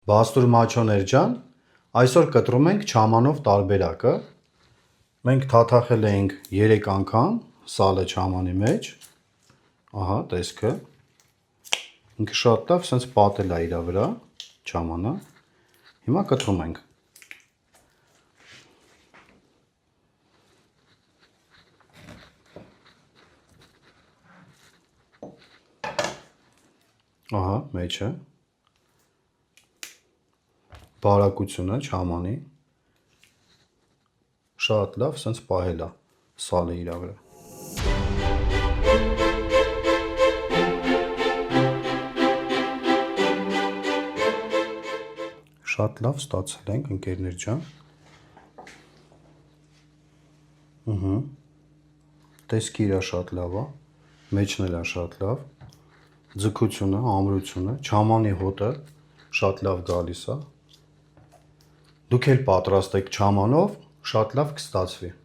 Բաստուր Մաչոներ ջան, այսօր կտրում ենք չամանով տարբերակը։ Մենք թաթախել ենք 3 անգամ սալը չամանի մեջ։ Ահա, տեսքը։ Ինքը շատ լավ, սենց պատել է իր վրա չամանը։ Հիմա կտրում ենք։ Ահա, մեջը։ Բարակությունը չամանի շատ լավ սենց պահել է սալը իր վրա։ Շատ լավ ստացել ենք, ընկերներ ջան։ Տեսքի իրա շատ լավ է, մեջն էլ է շատ լավ։ Ձգությունը, ամրությունը, չամանի հոտը շատ լավ գալիս է։ Դուք էլ պատրաստեք չամանով, շատ լավ կստացվի։